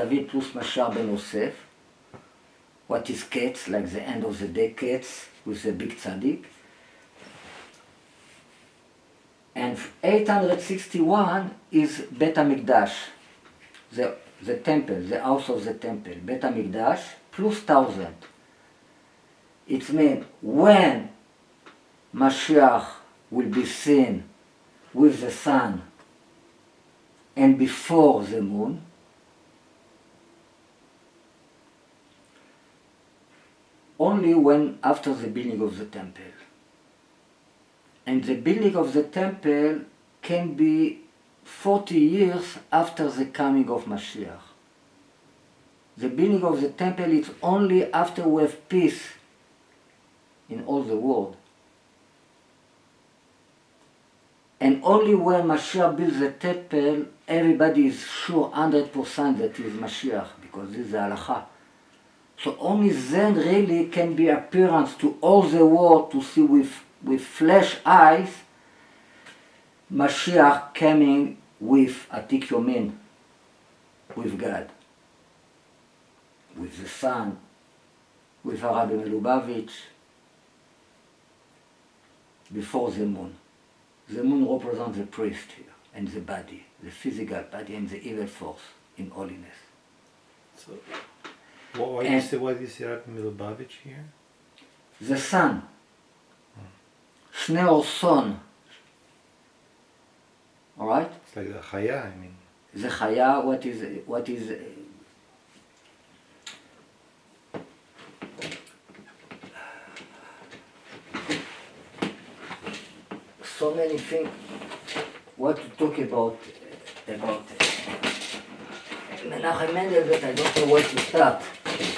David plus Mashiach ben Yosef. What is Ketz, like the end of the day Ketz with the big tzaddik. And 861 is Bet HaMikdash, the temple, the house of the temple, Bet HaMikdash, plus 1000. It means when Mashiach will be seen with the sun and before the moon, only when after the building of the temple. And the building of the temple can be 40 years after the coming of Mashiach. The building of the temple is only after we have peace in all the world. And only when Mashiach builds the temple, everybody is sure 100% that he is Mashiach, because this is the halacha. So only then really can be appearance to all the world to see with flesh eyes Mashiach coming with Atik Yomin, with God, with the sun, with Rabbi Melubavitch, before the moon. The moon represents the priest here, and the body, the physical body, and the evil force in holiness. So, why do you say Rabbi Melubavitch here? The sun. Shnei or son. Alright? It's like the Chaya, I mean. The Chaya, what is so many things what to talk about Menachem Mendel, that I don't know where to start.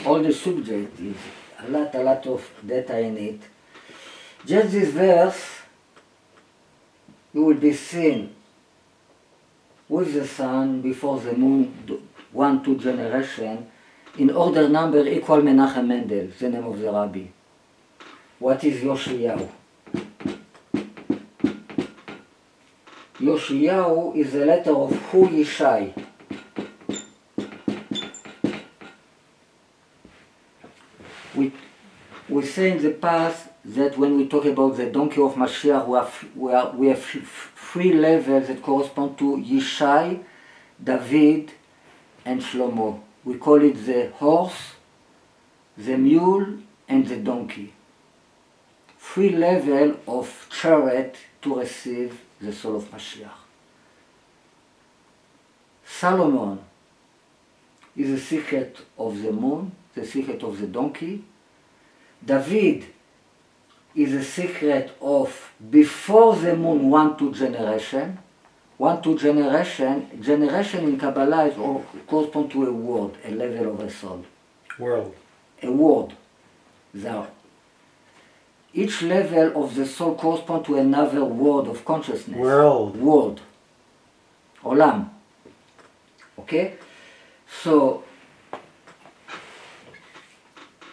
All the subject is a lot of data in it. Just this verse, you will be seen with the sun before the moon, 1-2 generation, in order number equal Menachem Mendel, the name of the Rabbi. What is Yoshiyahu? Yoshiyahu is the letter of Hu Yishai. We say in the past that when we talk about the donkey of Mashiach, we have three levels that correspond to Yishai, David, and Shlomo. We call it the horse, the mule, and the donkey. Three levels of chariot to receive the soul of Mashiach. Solomon is the secret of the moon, the secret of the donkey. David is the secret of before the moon 1-2 generation. 1-2 generation in Kabbalah is correspond to a word, a level of a soul. World. A word. Each level of the soul corresponds to another word of consciousness. World. Word. Olam. Okay? So,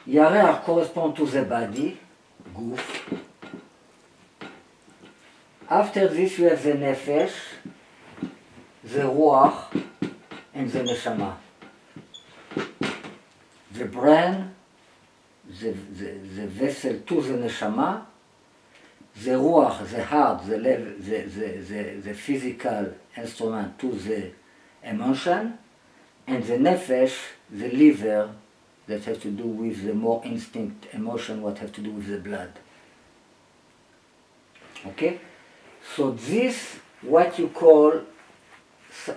Yareach corresponds to the body, Guf. After this you have the Nefesh, the Ruach, and the Neshama. The brain, the vessel to the Neshama, the Ruach, the heart, the physical instrument to the emotion, and the Nefesh, the liver, that has to do with the more instinct, emotion, what have to do with the blood. Okay? So this, what you call,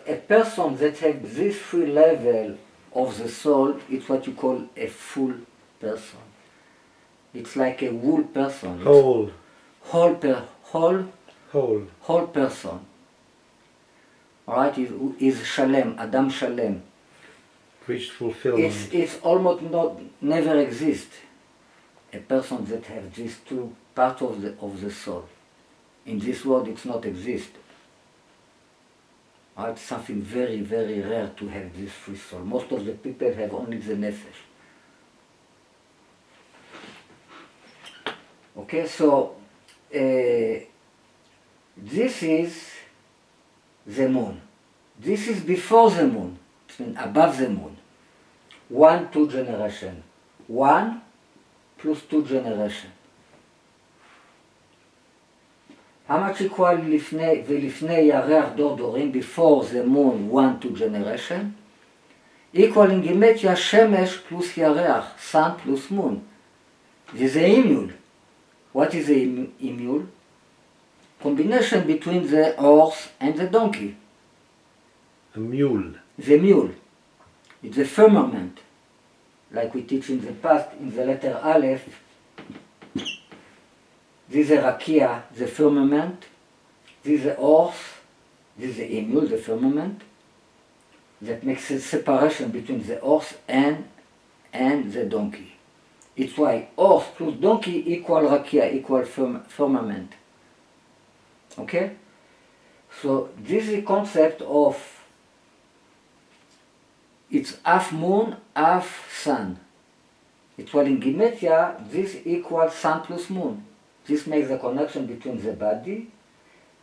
a person that has this three level of the soul, it's what you call a full person. It's like a whole person. Whole. Whole person. Alright, is Shalem, Adam Shalem. Reached fulfillment. It's almost never exist a person that has these two parts of the soul. In this world, it's not exist. It's something very, very rare to have this free soul. Most of the people have only the nefesh. Okay, so this is the moon. This is before the moon. It means above the moon. 2 generation. 1 plus 2 generation. How much equal ולפני ירח דור דורים, before the moon 1 2 generation, equal in גימטריה שמש פלוס ירח, sun plus moon. This is a imule. What is a imule? Combination between the horse and the donkey. A mule. The mule. It's the firmament. Like we teach in the past, in the letter Aleph, this is a rakia, the firmament. This is a horse. This is the emule, the firmament. That makes a separation between the horse and the donkey. It's why horse plus donkey equal rakia, equal firmament. Okay? So this is the concept of it's half moon, half sun. It's while in Gematria, this equals sun plus moon. This makes the connection between the body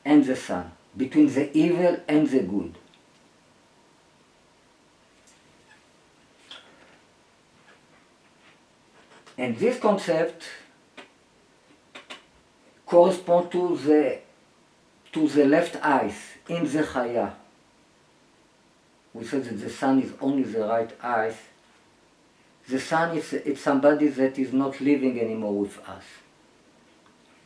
and the sun, between the evil and the good. And this concept corresponds to the left eyes in the Chaya. We said that the sun is only the right eyes. The sun is somebody that is not living anymore with us.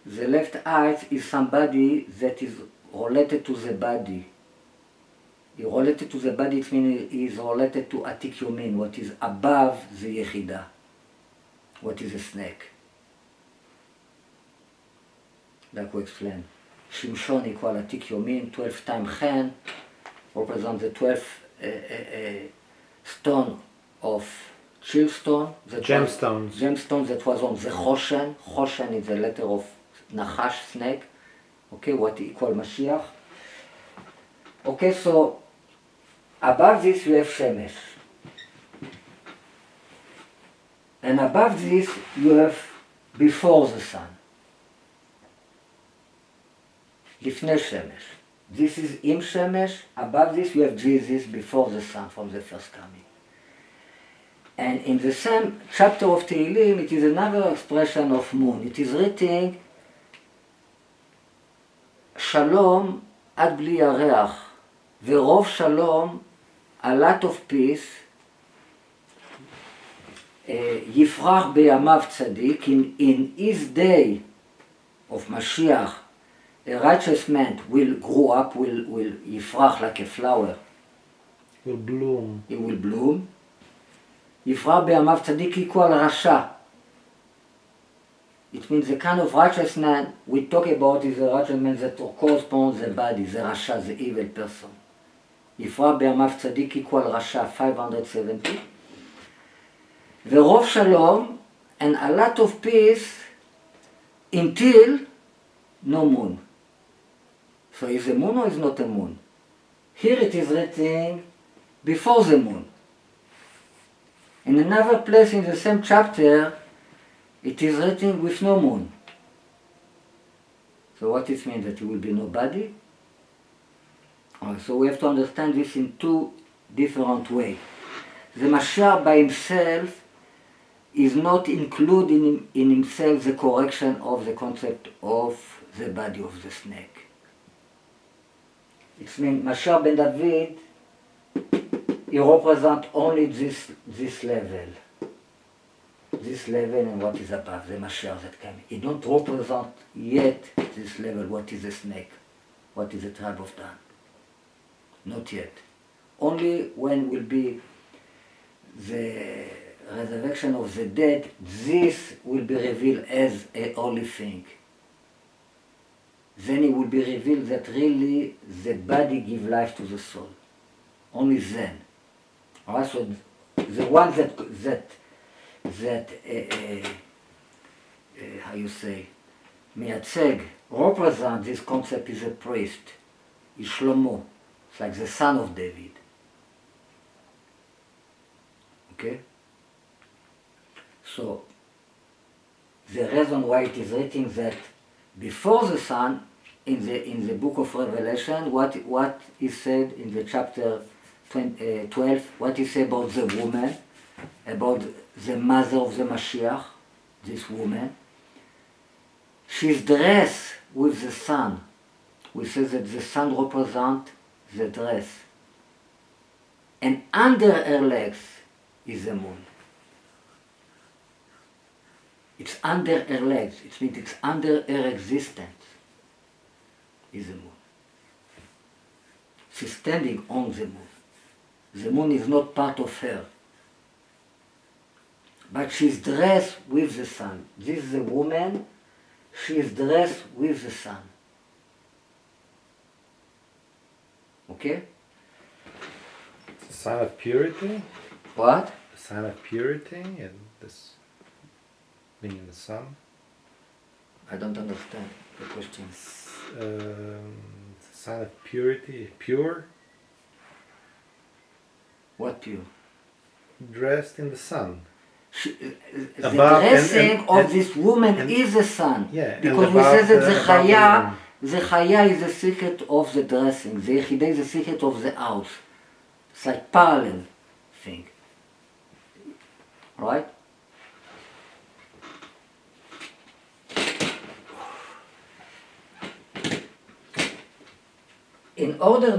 The left eye is somebody that is related to the body. He related to the body, it means he is related to Atik Yomin, what is above the Yechida, what is a snake. Like we explained. Shimshon equal Atik Yomin, 12 times Chen, represent the 12 stone of chill stone. Gemstones. Gemstone that was on the Choshen. Choshen is the letter of Nachash, snake. Okay, what equal Mashiach. Okay, so above this you have Shemesh. And above this you have before the sun. Lifnei Shemesh. This is Im Shemesh. Above this you have Jesus before the sun from the first coming. And in the same chapter of Tehillim, it is another expression of moon. It is written, Shalom ad bli yareach, verov shalom, a lot of peace, yifrach beyamav tzadik, in his day of Mashiach, a righteous man will grow up, will yifrach like a flower. Will bloom. He will bloom. Yifrach beyamav tzadik equal rasha. It means the kind of righteous man we talk about is the righteous man that corresponds to the body, the rasha, the evil person. Yifrach beyamav tzadik equal rasha, 570. Verov shalom, and a lot of peace until no moon. So is a moon or is not a moon? Here it is written before the moon. In another place in the same chapter, it is written with no moon. So what it means? That it will be nobody? So we have to understand this in two different ways. The Mashiach by himself is not including in himself the correction of the concept of the body of the snake. It means Mashiach ben David, he represents only this level. This level and what is above, the Mashiach that came. He don't represent yet this level, what is the snake, what is the tribe of Dan. Not yet. Only when will be the resurrection of the dead, this will be revealed as a holy thing. Then it will be revealed that really the body gives life to the soul. Only then. Alright, so the one that how you say, miyadzeg, represent this concept is a priest, is Shlomo. It's like the son of David. Okay? So, the reason why it is written that before the sun, in the book of Revelation, what is said in the chapter 12, what is said about the woman, about the mother of the Mashiach, this woman. She's dressed with the sun. We say that the sun represents the dress. And under her legs is the moon. It's under her legs. It means it's under her existence is the moon. She's standing on the moon. The moon is not part of her. But she's dressed with the sun. This is a woman. She is dressed with the sun. Okay? It's a sign of purity. What? A sign of purity and this being in the sun. I don't understand the question. It's a sign of purity, pure, What pure? dressed in the sun. The Above dressing of and- this woman and- is the sun. Yeah, and Because we above say that the- the above the chaya, moon. the chaya is the secret of the dressing. The yechida is the secret of the house. It's like parallel thing. Right? In order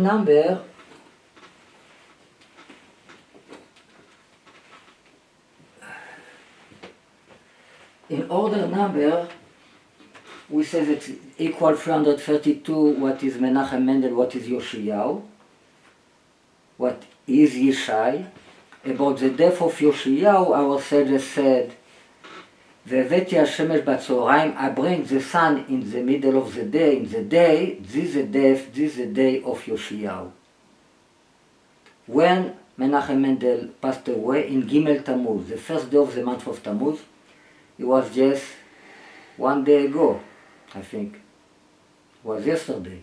number, we say that equal 332, what is Menachem Mendel, what is Yoshiyahu, what is Yishai. About the death of Yoshiyahu, our sages said, והבאתי השמש בצהריים, I bring the sun in the middle of the day, in the day, this is the death, this is the day of Yoshiyahu. When Menachem Mendel passed away in Gimel Tammuz, the first day of the month of Tammuz, it was just one day ago, I think. It was yesterday.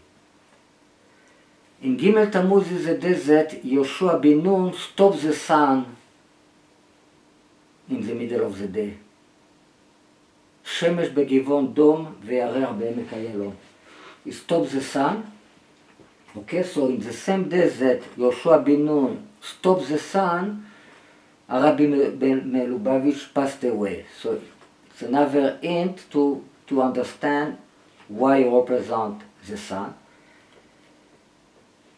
In Gimel Tammuz is the day that Yoshua bin Nun stopped the sun in the middle of the day. שמש בגבעון דום וירח בעמק איילון. He stopped the sun. Okay, so in the same day that Yoshua bin Nun stopped the sun, Rabbi Melubavitch passed away. So it's another hint to understand why he represents the sun.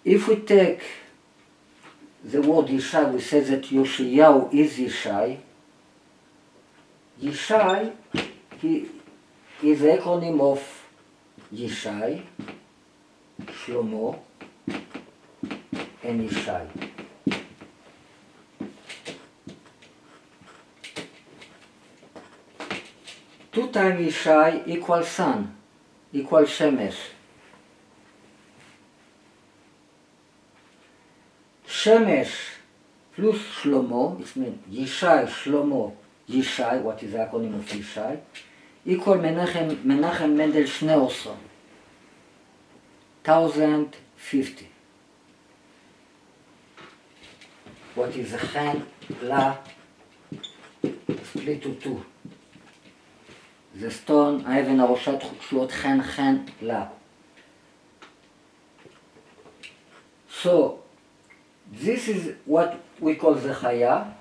If we take the word Yishai, we say that Yoshiyahu is Yishai. Yishai he is the acronym of Yishai, Shlomo, and Yishai. Two times Yishai equals sun, equals Shemesh. Shemesh plus Shlomo, it means Yishai, Shlomo, Yishai, what is the acronym of Yishai, equal Menachem Mendel Shnei Oson, 1050. What is the Chen, La, split to two. The stone, האבן הראשת תלויות חן, חן, לה. So, this is what we call the chaya.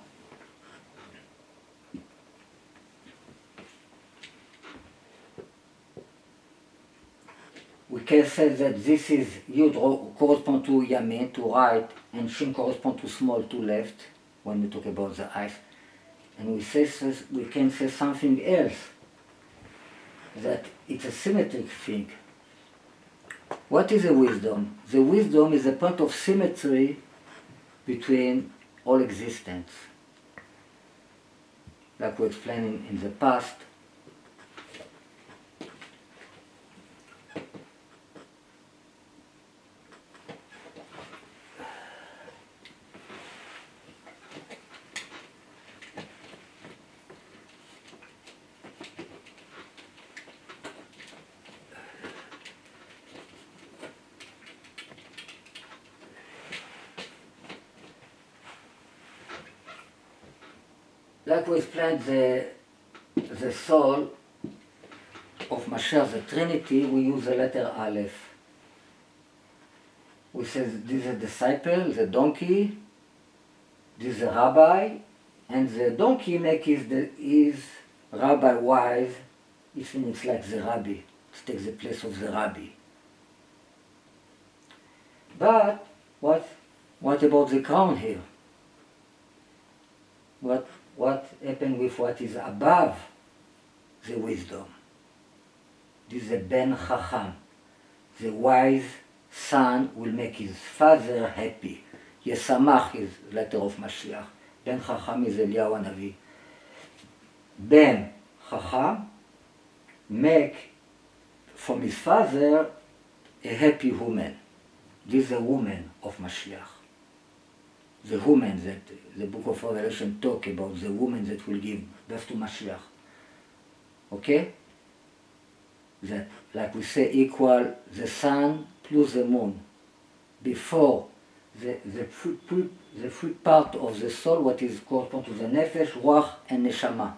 We can say that this is Yud correspond to Yamin, to right, and Shin correspond to small, to left, when we talk about the eyes. And we can say something else, that it's a symmetric thing. What is the wisdom? The wisdom is a point of symmetry between all existence. Like we explained in the past, like we explained the soul of Mashiach, the trinity, we use the letter Aleph. We say this is a disciple, the donkey, this is a rabbi, And the donkey makes his rabbi wise. It means it's like the rabbi. It takes the place of the rabbi. But what about the crown here? What happened with what is above the wisdom? This is the Ben Chacham. The wise son will make his father happy. Yesamach is letter of Mashiach. Ben Chacham is Eliyahu Hanavi. Ben Chacham make from his father a happy woman. This is the woman of Mashiach. The woman that the book of Revelation talk about, the woman that will give birth to Mashiach. Okay? That, like we say, equal the sun plus the moon. Before the fruit part of the soul, what is correspond to the nefesh, ruach, and neshama.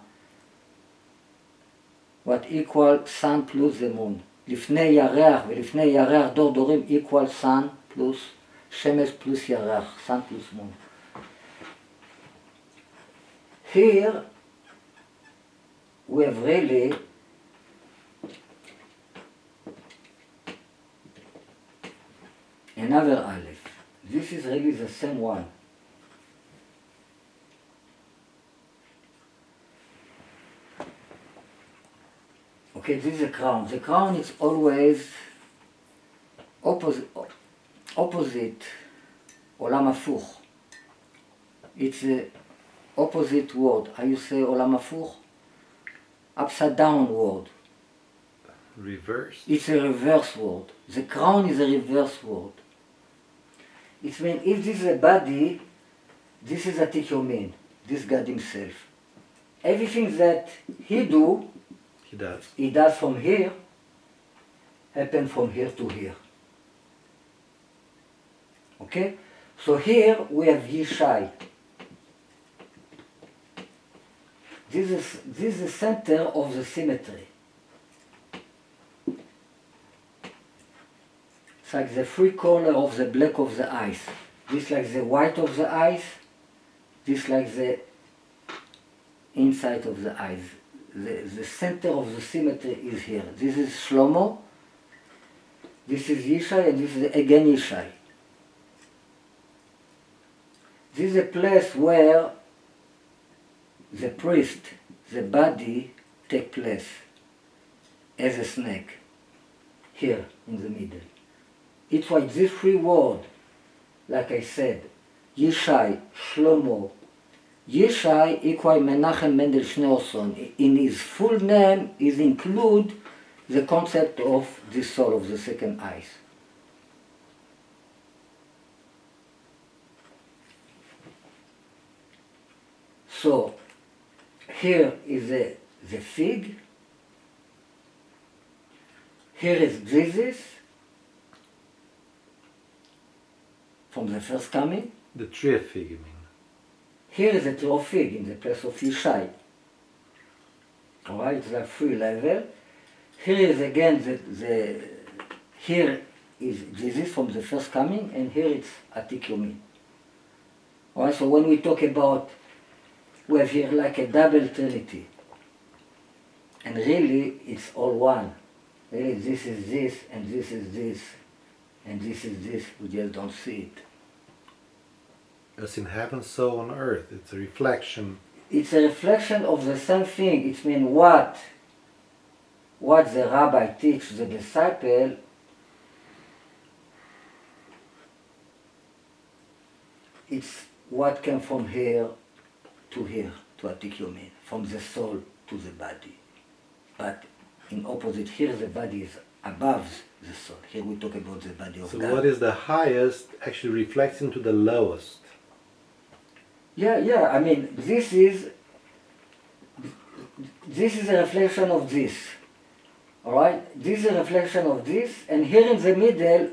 What equal sun plus the moon. לפני ירח ולפני ירח דור דורים equal sun plus שמש plus ירח, sun plus moon. Here we have really another aleph. This is really the same one. Okay, this is a crown. The crown is always opposite עולם הפוך. It's the opposite word. How you say עולם הפוך? Upside down word. Reverse? It's a reverse word. The crown is a reverse word. It means if this is a body, this is a Tikyomin, this God himself. Everything that he does from here, happen from here to here. Okay? So here we have Yishai. This is the center of the symmetry. It's like the three corners of the black of the eyes. This like the white of the eyes. This like the inside of the eyes. The center of the symmetry is here. This is Shlomo. This is Yishai, and this is again Yishai. This is a place where the priest, the body, take place as a snake. Here in the middle. It's why these three words, like I said, Yishai, Shlomo, Yishai equal Menachem Mendel Schneerson. In his full name is include the concept of the soul of the second eyes. So here is the fig. Here is Jesus from the first coming. The tree of fig, you mean? Here is a tree of fig in the place of Yishai. Alright, it's like three level. Here is again here is Jesus from the first coming, and here it's Atik Yomi. Alright, so when we talk about, we have here like a double trinity. And really it's all one. Really this is this, and this is this, and this is this. We just don't see it. As in heaven, so on earth. It's a reflection. It's a reflection of the same thing. It means what the rabbi teaches the disciple, it's what came from here to Atik Yomin, from the soul to the body. But in opposite, here the body is above the soul. Here we talk about the body of God. So what is the highest actually reflects into the lowest. Yeah, I mean, this is a reflection of this. Alright? This is a reflection of this, and here in the middle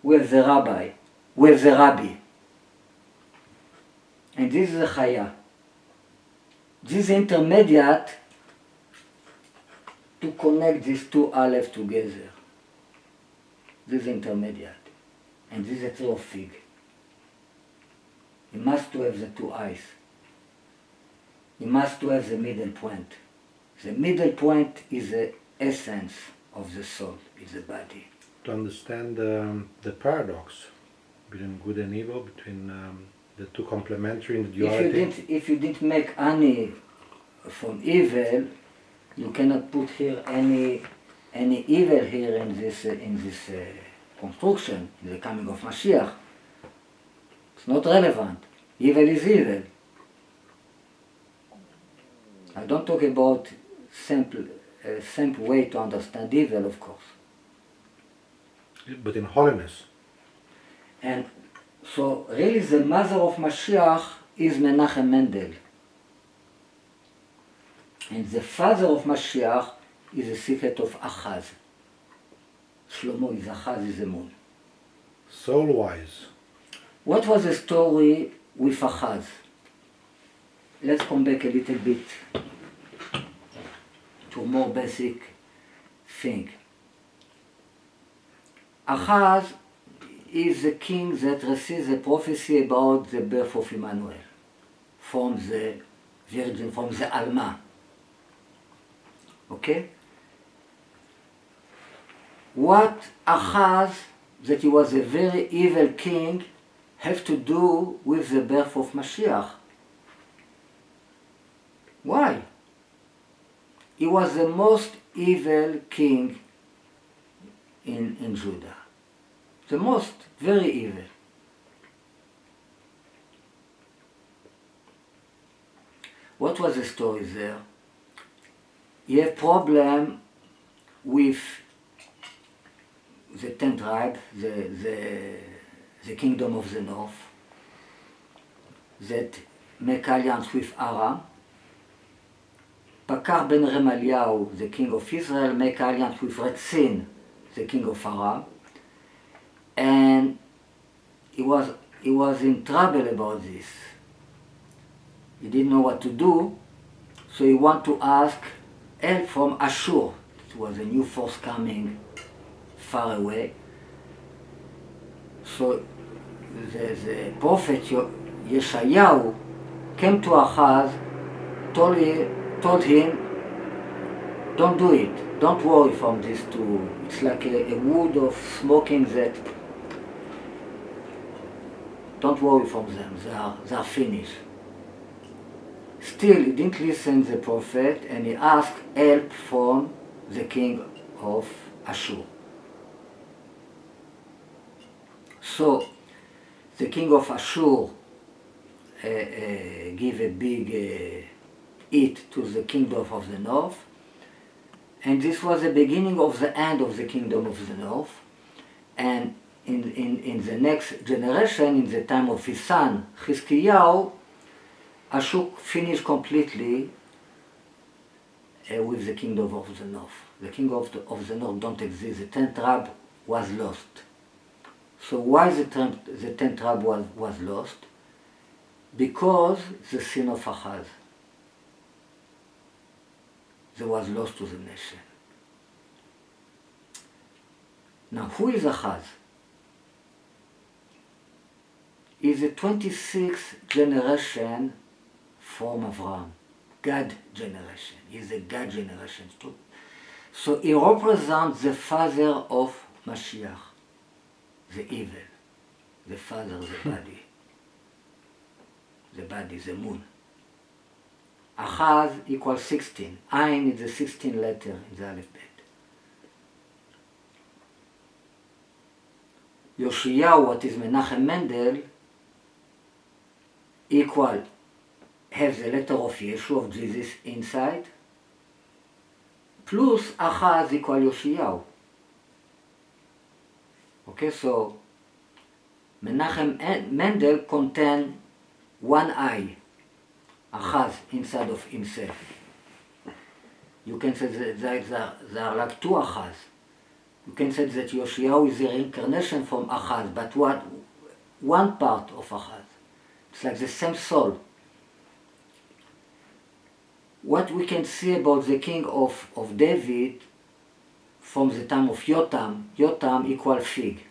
we have the rabbi. We have the rabbi. And this is the chaya. This intermediate to connect these two aleph together. This intermediate. And this is a tree of fig. It must to have the two eyes. he must have the middle point. The middle point is the essence of the soul, is the body. To understand the paradox between good and evil, between the two complementary in the duality. If you didn't make any from evil, you cannot put here any evil here in this construction, in the coming of Mashiach. It's not relevant. Evil is evil. I don't talk about simple way to understand evil, of course. But in holiness. And so really the mother of Mashiach is Menachem Mendel. And the father of Mashiach is the secret of Ahaz. Shlomo is Ahaz, is the moon. Soul-wise. What was the story with Ahaz? Let's come back a little bit to a more basic thing. Ahaz is the king that receives the prophecy about the birth of Emmanuel from the Virgin, from the Alma. Okay? What Ahaz, that he was a very evil king, have to do with the birth of Mashiach? Why? He was the most evil king in Judah. The most, very evil. What was the story there? He had problem with the 10 tribes, the kingdom of the north, that make alliance with Aram. Pakar ben Remaliahu, the king of Israel, make alliance with Retzin, the king of Aram. And he was in trouble about this. He didn't know what to do, so he wanted to ask help from Ashur. It was a new force coming far away. So the prophet Yeshayahu came to Ahaz, told him, don't do it, don't worry from these two. It's like a wood of smoking that, don't worry from them, they are finished. Still, he didn't listen to the prophet and he asked help from the king of Ashur. So, the king of Ashur gave a big hit to the kingdom of the north, and this was the beginning of the end of the kingdom of the north. And in the next generation, in the time of his son Chizkiyahu, Ashur finished completely with the kingdom of the north. The kingdom of the north don't exist. The 10th tribe was lost. So why the 10th tribe was lost? Because the sin of Ahaz. They was lost to the nation. Now, who is Ahaz? He's the 26th generation from Avraham, God generation. He's the God generation too. So he represents the father of Mashiach, the evil, the father, the body, the moon. Ahaz equals 16. Ayin is the 16th letter in the alphabet. Yoshiyahu, what is Menachem Mendel, has the letter of Yeshua, of Jesus, inside, plus Ahaz equal Yoshiyahu. Okay, so Menachem Mendel contains one eye, Ahaz, inside of himself. You can say that there are like two Ahaz. You can say that Yoshiyahu is the reincarnation from Ahaz, but one part of Ahaz. It's like the same soul. What we can see about the king of David from the time of Yotam equal fig.